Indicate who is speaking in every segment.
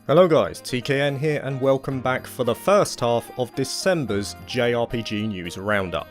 Speaker 1: Hello guys, TKN here and welcome back for the first half of December's JRPG News Roundup.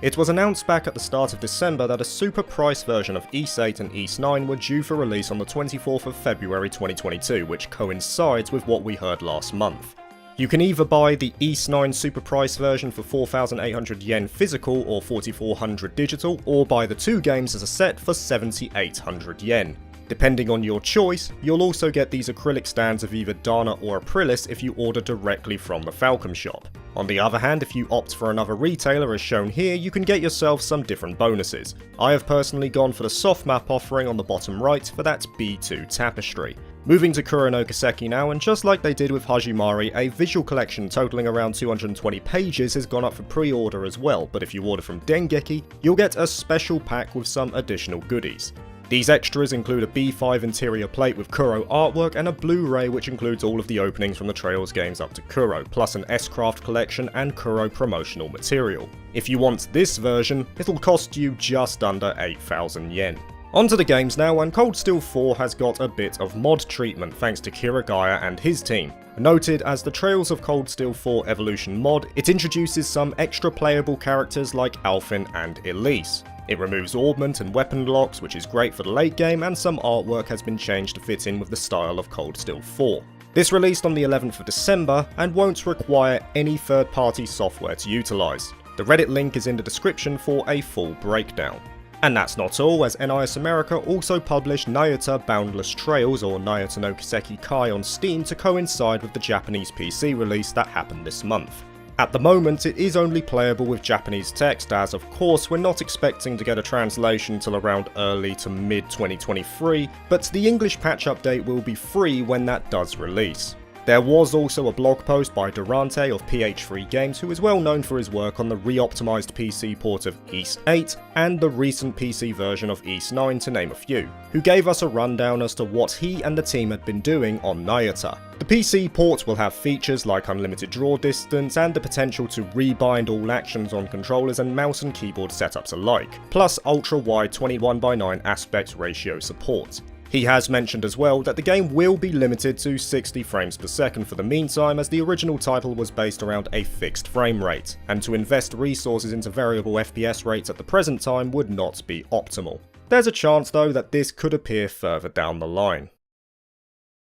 Speaker 1: It was announced back at the start of December that a super priced version of Ys 8 and Ys 9 were due for release on the 24th of February 2022, which coincides with what we heard last month. You can either buy the Ys 9 super priced version for 4,800 yen physical or 4,400 digital, or buy the two games as a set for 7,800 yen. Depending on your choice, you'll also get these acrylic stands of either Dana or Aprilis if you order directly from the Falcom shop. On the other hand, if you opt for another retailer as shown here, you can get yourself some different bonuses. I have personally gone for the soft map offering on the bottom right for that B2 tapestry. Moving to Kuro no Kiseki now, and just like they did with Hajimari, a visual collection totaling around 220 pages has gone up for pre-order as well, but if you order from Dengeki, you'll get a special pack with some additional goodies. These extras include a B5 interior plate with Kuro artwork and a Blu-ray which includes all of the openings from the Trails games up to Kuro, plus an S-Craft collection and Kuro promotional material. If you want this version, it'll cost you just under 8,000 yen. Onto the games now, and Cold Steel 4 has got a bit of mod treatment thanks to Kirigaya and his team. Noted as the Trails of Cold Steel 4 Evolution mod, it introduces some extra playable characters like Alfin and Elise. It removes augment and weapon locks, which is great for the late game, and some artwork has been changed to fit in with the style of Cold Steel 4. This released on the 11th of December and won't require any third-party software to utilise. The Reddit link is in the description for a full breakdown. And that's not all, as NIS America also published Nayuta Boundless Trails or Nayuta no Kiseki Kai on Steam to coincide with the Japanese PC release that happened this month. At the moment, it is only playable with Japanese text, as of course we're not expecting to get a translation till around early to mid 2023, but the English patch update will be free when that does release. There was also a blog post by Durante of PH3 Games, who is well known for his work on the re-optimized PC port of Ys 8 and the recent PC version of Ys 9 to name a few, who gave us a rundown as to what he and the team had been doing on Nayuta. The PC port will have features like unlimited draw distance and the potential to rebind all actions on controllers and mouse and keyboard setups alike, plus ultra-wide 21:9 aspect ratio support. He has mentioned as well that the game will be limited to 60 frames per second for the meantime, as the original title was based around a fixed frame rate, and to invest resources into variable FPS rates at the present time would not be optimal. There's a chance though that this could appear further down the line.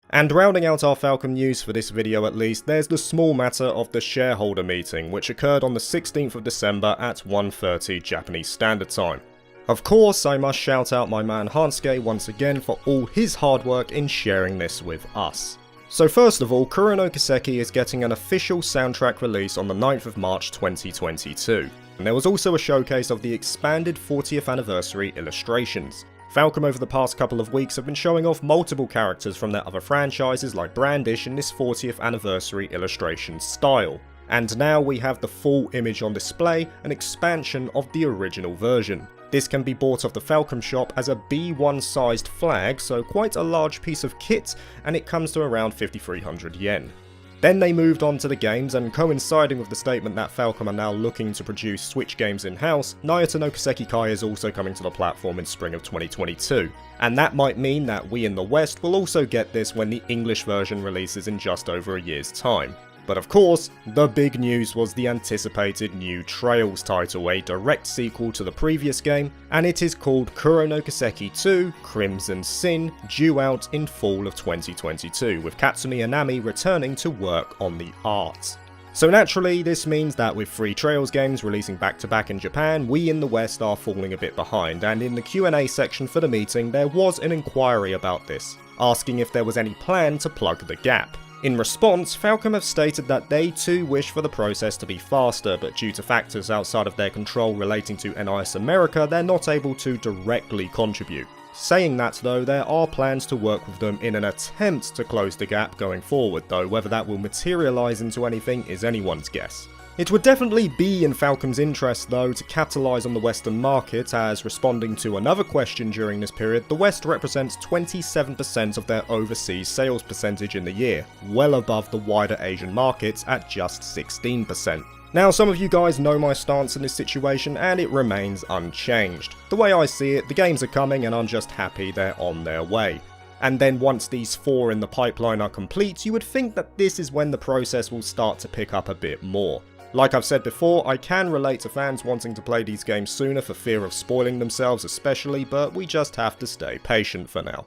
Speaker 1: And rounding out our Falcom news for this video at least, there's the small matter of the shareholder meeting, which occurred on the 16th of December at 1:30 Japanese Standard Time. Of course, I must shout out my man Hansuke once again for all his hard work in sharing this with us. So first of all, Kuro no Kiseki is getting an official soundtrack release on the 9th of March 2022. And there was also a showcase of the expanded 40th anniversary illustrations. Falcom over the past couple of weeks have been showing off multiple characters from their other franchises like Brandish in this 40th anniversary illustration style. And now we have the full image on display, an expansion of the original version. This can be bought off the Falcom shop as a B1 sized flag, so quite a large piece of kit, and it comes to around 5,300 yen. Then they moved on to the games, and coinciding with the statement that Falcom are now looking to produce Switch games in-house, Nayuta no Kiseki Kai is also coming to the platform in spring of 2022. And that might mean that we in the West will also get this when the English version releases in just over a year's time. But of course, the big news was the anticipated new Trails title, a direct sequel to the previous game, and it is called Kuro no Kiseki 2 Crimson Sin, due out in fall of 2022, with Katsumi Anami returning to work on the art. So naturally, this means that with 3 Trails games releasing back-to-back in Japan, we in the West are falling a bit behind, and in the Q&A section for the meeting there was an inquiry about this, asking if there was any plan to plug the gap. In response, Falcom have stated that they too wish for the process to be faster, but due to factors outside of their control relating to NIS America, they're not able to directly contribute. Saying that though, there are plans to work with them in an attempt to close the gap going forward, though whether that will materialise into anything is anyone's guess. It would definitely be in Falcom's interest though to capitalise on the Western market, as responding to another question during this period, the West represents 27% of their overseas sales percentage in the year, well above the wider Asian markets at just 16%. Now, some of you guys know my stance in this situation, and it remains unchanged. The way I see it, the games are coming and I'm just happy they're on their way. And then once these 4 in the pipeline are complete, you would think that this is when the process will start to pick up a bit more. Like I've said before, I can relate to fans wanting to play these games sooner for fear of spoiling themselves especially, but we just have to stay patient for now.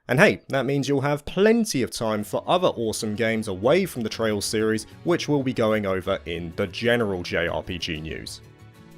Speaker 1: And hey, that means you'll have plenty of time for other awesome games away from the Trails series, which we'll be going over in the general JRPG news.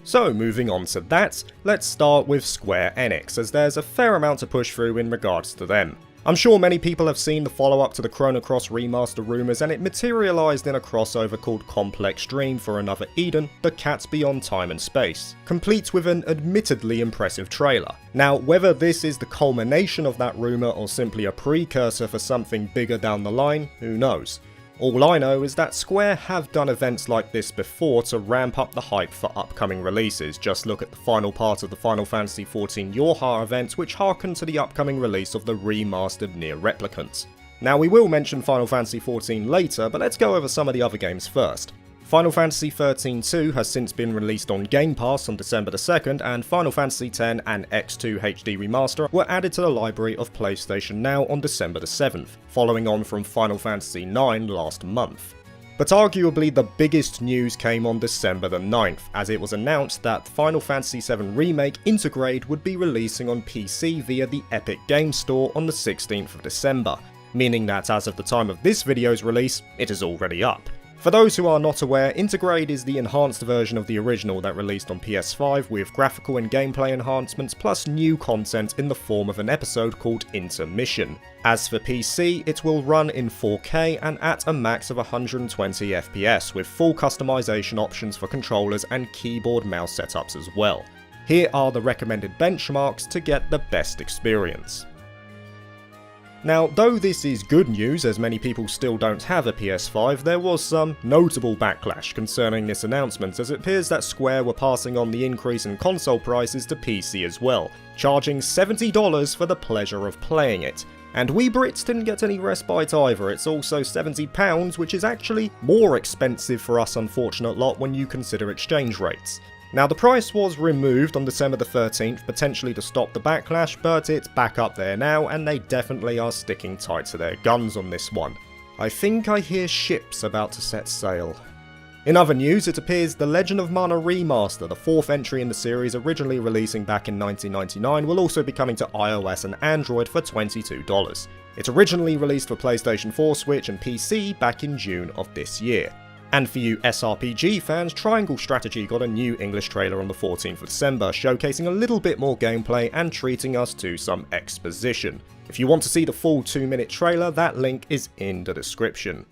Speaker 1: So moving on to that, let's start with Square Enix, as there's a fair amount to push through in regards to them. I'm sure many people have seen the follow-up to the Chrono Cross remaster rumours, and it materialised in a crossover called Complex Dream for Another Eden, The Cats Beyond Time and Space, complete with an admittedly impressive trailer. Now, whether this is the culmination of that rumour or simply a precursor for something bigger down the line, who knows? All I know is that Square have done events like this before to ramp up the hype for upcoming releases. Just look at the final part of the Final Fantasy XIV Yorha event, which harkened to the upcoming release of the remastered Nier Replicant. Now, we will mention Final Fantasy XIV later, but let's go over some of the other games first. Final Fantasy XIII-2 has since been released on Game Pass on December the 2nd, and Final Fantasy X and X2 HD Remaster were added to the library of PlayStation Now on December the 7th, following on from Final Fantasy IX last month. But arguably the biggest news came on December the 9th, as it was announced that Final Fantasy VII Remake Intergrade would be releasing on PC via the Epic Games Store on the 16th of December, meaning that as of the time of this video's release, it is already up. For those who are not aware, Intergrade is the enhanced version of the original that released on PS5 with graphical and gameplay enhancements plus new content in the form of an episode called Intermission. As for PC, it will run in 4K and at a max of 120 FPS with full customization options for controllers and keyboard mouse setups as well. Here are the recommended benchmarks to get the best experience. Now, though this is good news as many people still don't have a PS5, there was some notable backlash concerning this announcement, as it appears that Square were passing on the increase in console prices to PC as well, charging $70 for the pleasure of playing it. And we Brits didn't get any respite either, it's also £70, which is actually more expensive for us unfortunate lot when you consider exchange rates. Now, the price was removed on December the 13th, potentially to stop the backlash, but it's back up there now, and they definitely are sticking tight to their guns on this one. I think I hear ships about to set sail. In other news, it appears The Legend of Mana Remaster, the 4th entry in the series originally releasing back in 1999, will also be coming to iOS and Android for $22. It originally released for PlayStation 4, Switch and PC back in June of this year. And for you SRPG fans, Triangle Strategy got a new English trailer on the 14th of December, showcasing a little bit more gameplay and treating us to some exposition. If you want to see the full 2-minute trailer, that link is in the description.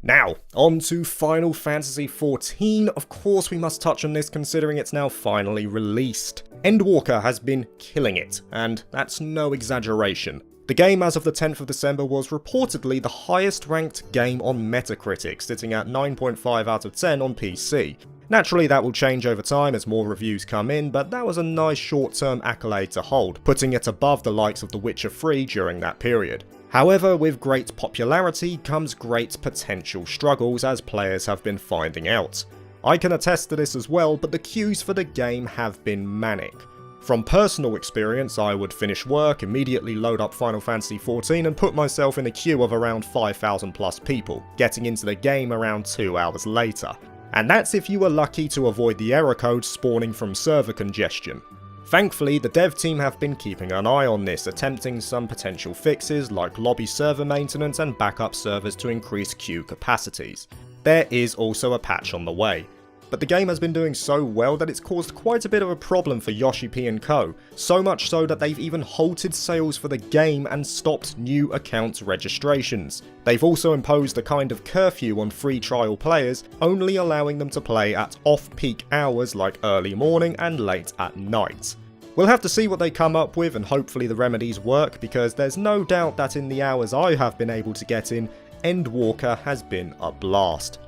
Speaker 1: Now, on to Final Fantasy XIV. Of course we must touch on this considering it's now finally released. Endwalker has been killing it, and that's no exaggeration. The game as of the 10th of December was reportedly the highest ranked game on Metacritic, sitting at 9.5 out of 10 on PC. Naturally that will change over time as more reviews come in, but that was a nice short-term accolade to hold, putting it above the likes of The Witcher 3 during that period. However, with great popularity comes great potential struggles, as players have been finding out. I can attest to this as well, but the queues for the game have been manic. From personal experience, I would finish work, immediately load up Final Fantasy XIV and put myself in a queue of around 5,000 plus people, getting into the game around 2 hours later. And that's if you were lucky to avoid the error code spawning from server congestion. Thankfully, the dev team have been keeping an eye on this, attempting some potential fixes like lobby server maintenance and backup servers to increase queue capacities. There is also a patch on the way. But the game has been doing so well that it's caused quite a bit of a problem for Yoshi P & Co, so much so that they've even halted sales for the game and stopped new account registrations. They've also imposed a kind of curfew on free trial players, only allowing them to play at off-peak hours like early morning and late at night. We'll have to see what they come up with, and hopefully the remedies work, because there's no doubt that in the hours I have been able to get in, Endwalker has been a blast.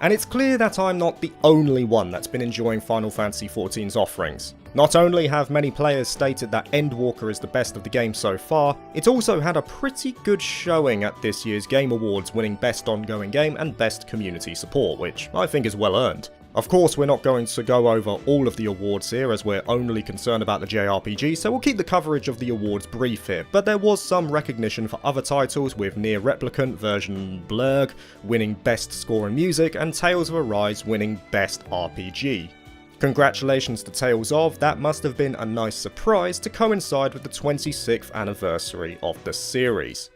Speaker 1: And it's clear that I'm not the only one that's been enjoying Final Fantasy XIV's offerings. Not only have many players stated that Endwalker is the best of the game so far, it also had a pretty good showing at this year's Game Awards, winning Best Ongoing Game and Best Community Support, which I think is well earned. Of course, we're not going to go over all of the awards here as we're only concerned about the JRPG, so we'll keep the coverage of the awards brief here, but there was some recognition for other titles, with Nier Replicant version Blurg winning Best Score in Music and Tales of Arise winning Best RPG. Congratulations to Tales of, that must have been a nice surprise to coincide with the 26th anniversary of the series.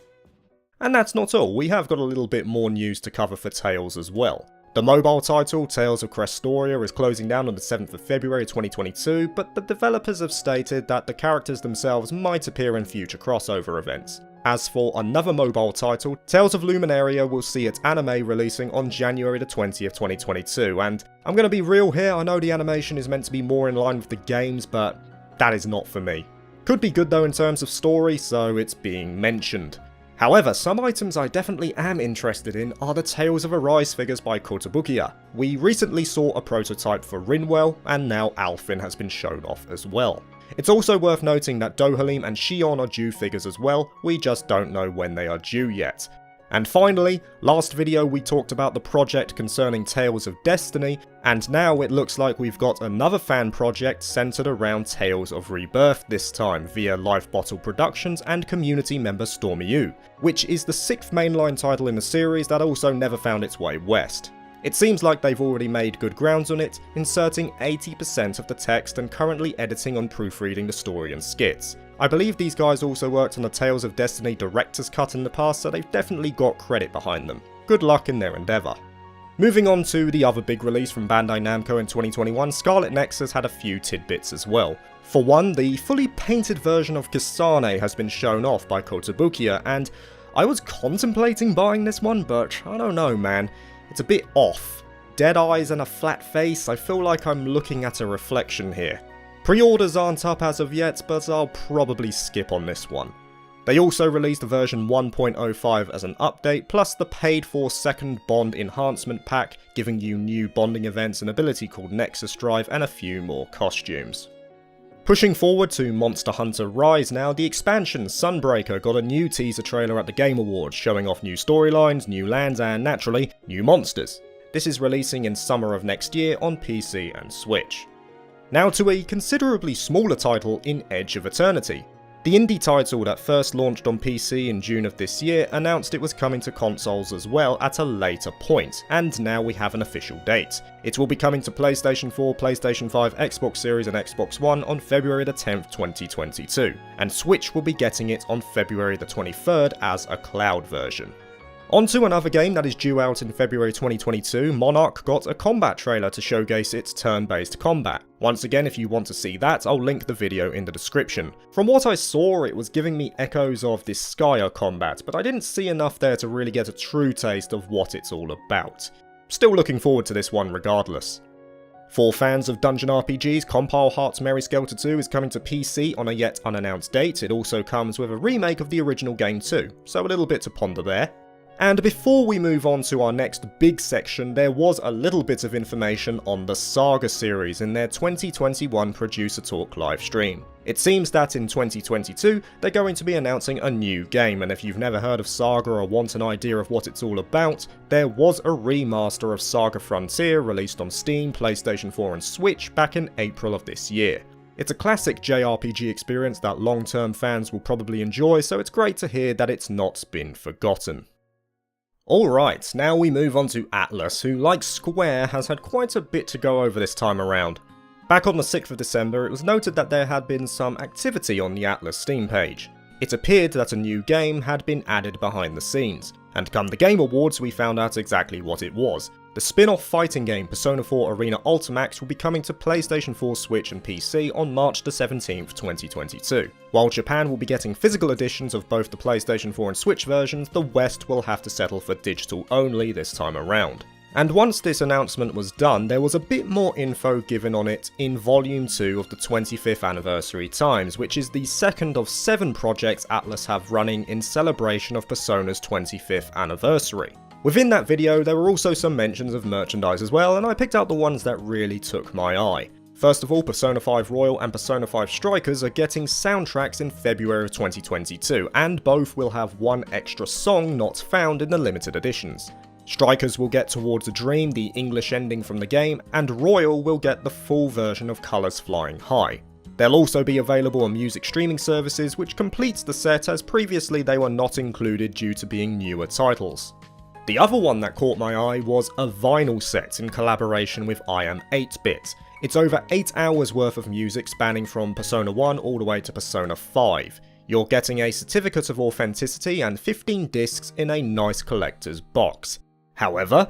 Speaker 1: And that's not all, we have got a little bit more news to cover for Tales as well. The mobile title, Tales of Crestoria, is closing down on the 7th of February 2022, but the developers have stated that the characters themselves might appear in future crossover events. As for another mobile title, Tales of Luminaria will see its anime releasing on January the 20th, 2022, and I'm gonna be real here, I know the animation is meant to be more in line with the games, but that is not for me. Could be good though in terms of story, so it's being mentioned. However, some items I definitely am interested in are the Tales of Arise figures by Kotobukiya. We recently saw a prototype for Rainfall, and now Alfin has been shown off as well. It's also worth noting that Dohalim and Shion are due figures as well, we just don't know when they are due yet. And finally, last video we talked about the project concerning Tales of Destiny, and now it looks like we've got another fan project centered around Tales of Rebirth this time, via Life Bottle Productions and community member Stormy U, which is the 6th mainline title in the series that also never found its way west. It seems like they've already made good grounds on it, inserting 80% of the text and currently editing on proofreading the story and skits. I believe these guys also worked on the Tales of Destiny director's cut in the past, so they've definitely got credit behind them. Good luck in their endeavour. Moving on to the other big release from Bandai Namco in 2021, Scarlet Nexus had a few tidbits as well. For one, the fully painted version of Kisane has been shown off by Kotobukiya, and I was contemplating buying this one, but I don't know man, it's a bit off. Dead eyes and a flat face, I feel like I'm looking at a reflection here. Pre-orders aren't up as of yet, but I'll probably skip on this one. They also released version 1.05 as an update, plus the paid-for second Bond enhancement pack, giving you new bonding events, an ability called Nexus Drive, and a few more costumes. Pushing forward to Monster Hunter Rise now, the expansion Sunbreaker got a new teaser trailer at the Game Awards, showing off new storylines, new lands, and naturally, new monsters. This is releasing in summer of next year on PC and Switch. Now to a considerably smaller title in Edge of Eternity. The indie title that first launched on PC in June of this year announced it was coming to consoles as well at a later point, and now we have an official date. It will be coming to PlayStation 4, PlayStation 5, Xbox Series and Xbox One on February the 10th, 2022, and Switch will be getting it on February the 23rd as a cloud version. On to another game that is due out in February 2022, Monark got a combat trailer to showcase its turn-based combat. Once again, if you want to see that, I'll link the video in the description. From what I saw, it was giving me echoes of Disgaea combat, but I didn't see enough there to really get a true taste of what it's all about. Still looking forward to this one regardless. For fans of dungeon RPGs, Compile Heart's Merry Skelter 2 is coming to PC on a yet unannounced date. It also comes with a remake of the original game too, so a little bit to ponder there. And before we move on to our next big section, there was a little bit of information on the SaGa series in their 2021 Producer Talk livestream. It seems that in 2022, they're going to be announcing a new game, and if you've never heard of SaGa or want an idea of what it's all about, there was a remaster of SaGa Frontier released on Steam, PlayStation 4 and Switch back in April of this year. It's a classic JRPG experience that long-term fans will probably enjoy, so it's great to hear that it's not been forgotten. Alright, now we move on to Atlus, who, like Square, has had quite a bit to go over this time around. Back on the 6th of December, it was noted that there had been some activity on the Atlus Steam page. It appeared that a new game had been added behind the scenes, and come the Game Awards we found out exactly what it was. The spin-off fighting game Persona 4 Arena Ultimax will be coming to PlayStation 4, Switch and PC on March the 17th, 2022. While Japan will be getting physical editions of both the PlayStation 4 and Switch versions, the West will have to settle for digital only this time around. And once this announcement was done, there was a bit more info given on it in Volume 2 of the 25th Anniversary Times, which is the second of 7 projects Atlus have running in celebration of Persona's 25th anniversary. Within that video, there were also some mentions of merchandise as well, and I picked out the ones that really took my eye. First of all, Persona 5 Royal and Persona 5 Strikers are getting soundtracks in February of 2022, and both will have one extra song not found in the limited editions. Strikers will get Towards a Dream, the English ending from the game, and Royal will get the full version of Colours Flying High. They'll also be available on music streaming services, which completes the set as previously they were not included due to being newer titles. The other one that caught my eye was a vinyl set in collaboration with I Am 8-Bit. It's over 8 hours worth of music spanning from Persona 1 all the way to Persona 5. You're getting a certificate of authenticity and 15 discs in a nice collector's box. However,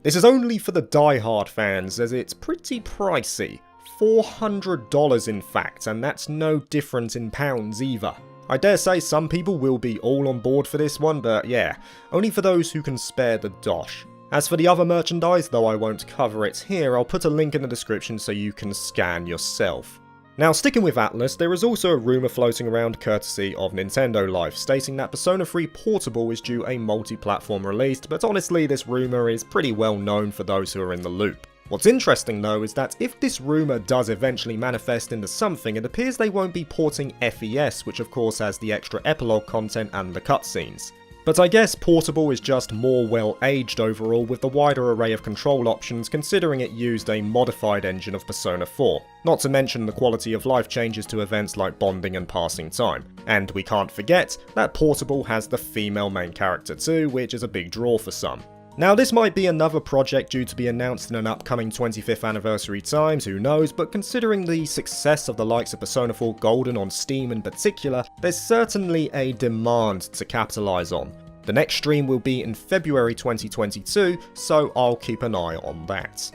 Speaker 1: this is only for the die-hard fans as it's pretty pricey. $400 in fact, and that's no different in pounds either. I dare say some people will be all on board for this one, but yeah, only for those who can spare the dosh. As for the other merchandise, though I won't cover it here, I'll put a link in the description so you can scan yourself. Now, sticking with Atlus, there is also a rumour floating around courtesy of Nintendo Life, stating that Persona 3 Portable is due a multi-platform release, but honestly this rumour is pretty well known for those who are in the loop. What's interesting though is that if this rumour does eventually manifest into something, it appears they won't be porting FES, which of course has the extra epilogue content and the cutscenes. But I guess Portable is just more well-aged overall with the wider array of control options considering it used a modified engine of Persona 4, not to mention the quality of life changes to events like bonding and passing time. And we can't forget that Portable has the female main character too, which is a big draw for some. Now this might be another project due to be announced in an upcoming 25th anniversary times, who knows, but considering the success of the likes of Persona 4 Golden on Steam in particular, there's certainly a demand to capitalise on. The next stream will be in February 2022, so I'll keep an eye on that.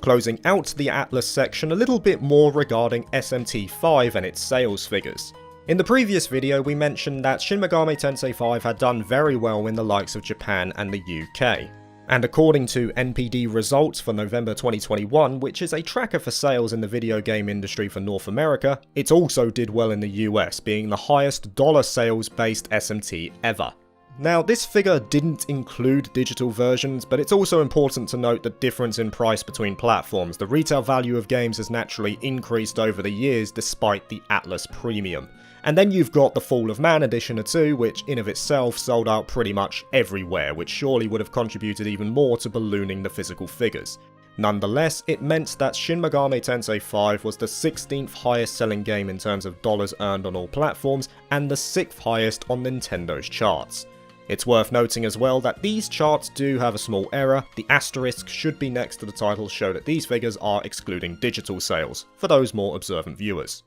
Speaker 1: Closing out the Atlus section, a little bit more regarding SMT V and its sales figures. In the previous video we mentioned that Shin Megami Tensei 5 had done very well in the likes of Japan and the UK. And according to NPD results for November 2021, which is a tracker for sales in the video game industry for North America, it also did well in the US, being the highest dollar sales based SMT ever. Now this figure didn't include digital versions, but it's also important to note the difference in price between platforms. The retail value of games has naturally increased over the years despite the Atlus premium. And then you've got the Fall of Man Edition 2, which in of itself sold out pretty much everywhere, which surely would have contributed even more to ballooning the physical figures. Nonetheless, it meant that Shin Megami Tensei 5 was the 16th highest selling game in terms of dollars earned on all platforms, and the 6th highest on Nintendo's charts. It's worth noting as well that these charts do have a small error. The asterisk should be next to the title to show that these figures are excluding digital sales, for those more observant viewers.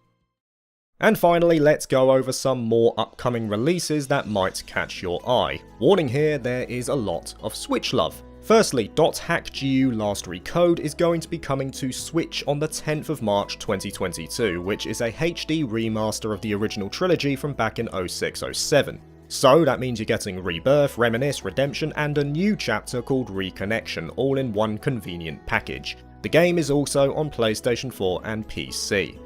Speaker 1: And finally, let's go over some more upcoming releases that might catch your eye. Warning here, there is a lot of Switch love. Firstly, .hack GU Last Recode is going to be coming to Switch on the 10th of March 2022, which is a HD remaster of the original trilogy from back in 06-07. So that means you're getting Rebirth, Reminisce, Redemption, and a new chapter called Reconnection, all in one convenient package. The game is also on PlayStation 4 and PC.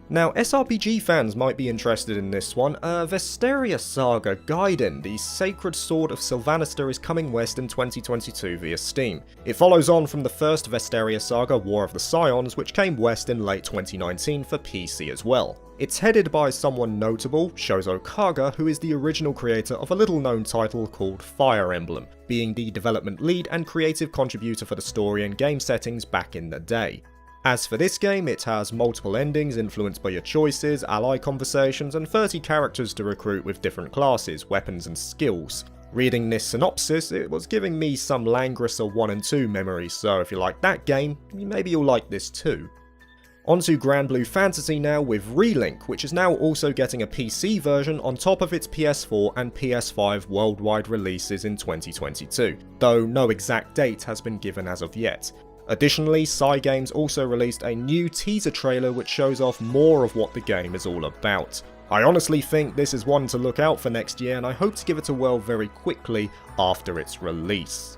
Speaker 1: Now, SRPG fans might be interested in this one. Vesteria Saga Gaiden, the Sacred Sword of Sylvanister, is coming west in 2022 via Steam. It follows on from the first Vesteria Saga, War of the Scions, which came west in late 2019 for PC as well. It's headed by someone notable, Shozo Kaga, who is the original creator of a little-known title called Fire Emblem, being the development lead and creative contributor for the story and game settings back in the day. As for this game, it has multiple endings influenced by your choices, ally conversations, and 30 characters to recruit with different classes, weapons, and skills. Reading this synopsis, it was giving me some Langrisser 1 and 2 memories, so if you like that game, maybe you'll like this too. Onto Grand Blue Fantasy now with Relink, which is now also getting a PC version on top of its PS4 and PS5 worldwide releases in 2022, though no exact date has been given as of yet. Additionally, Cygames also released a new teaser trailer which shows off more of what the game is all about. I honestly think this is one to look out for next year, and I hope to give it a whirl very quickly after its release.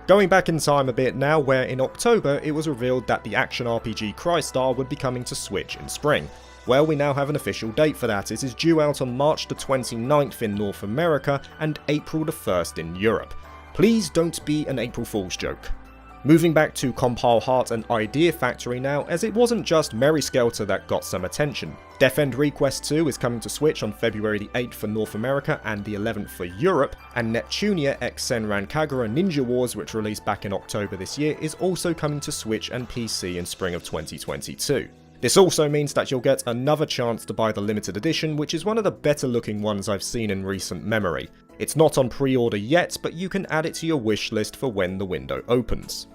Speaker 1: Going back in time a bit now, where in October it was revealed that the action RPG Crystar would be coming to Switch in spring. Well, we now have an official date for that. It is due out on March the 29th in North America and April the 1st in Europe. Please don't be an April Fool's joke. Moving back to Compile Heart and Idea Factory now, as it wasn't just Merry Skelter that got some attention. Defend Request 2 is coming to Switch on February the 8th for North America and the 11th for Europe, and Neptunia X Senran Kagura Ninja Wars, which released back in October this year, is also coming to Switch and PC in spring of 2022. This also means that you'll get another chance to buy the limited edition, which is one of the better looking ones I've seen in recent memory. It's not on pre-order yet, but you can add it to your wish list for when the window opens.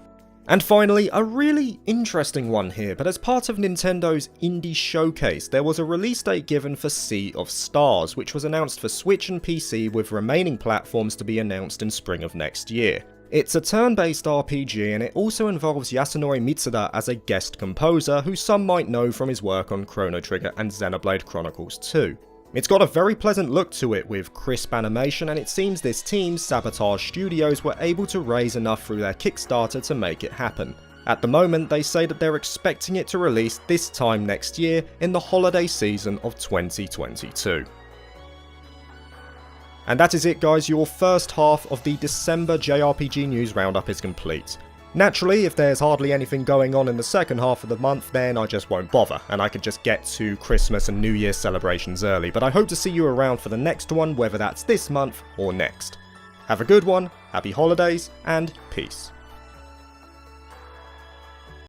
Speaker 1: And finally, a really interesting one here, but as part of Nintendo's Indie Showcase, there was a release date given for Sea of Stars, which was announced for Switch and PC, with remaining platforms to be announced in spring of next year. It's a turn-based RPG, and it also involves Yasunori Mitsuda as a guest composer, who some might know from his work on Chrono Trigger and Xenoblade Chronicles 2. It's got a very pleasant look to it with crisp animation, and it seems this team, Sabotage Studios, were able to raise enough through their Kickstarter to make it happen. At the moment, they say that they're expecting it to release this time next year in the holiday season of 2022. And that is it, guys. Your first half of the December JRPG news roundup is complete. Naturally, if there's hardly anything going on in the second half of the month, then I just won't bother, and I can just get to Christmas and New Year's celebrations early, but I hope to see you around for the next one, whether that's this month or next. Have a good one, happy holidays, and peace.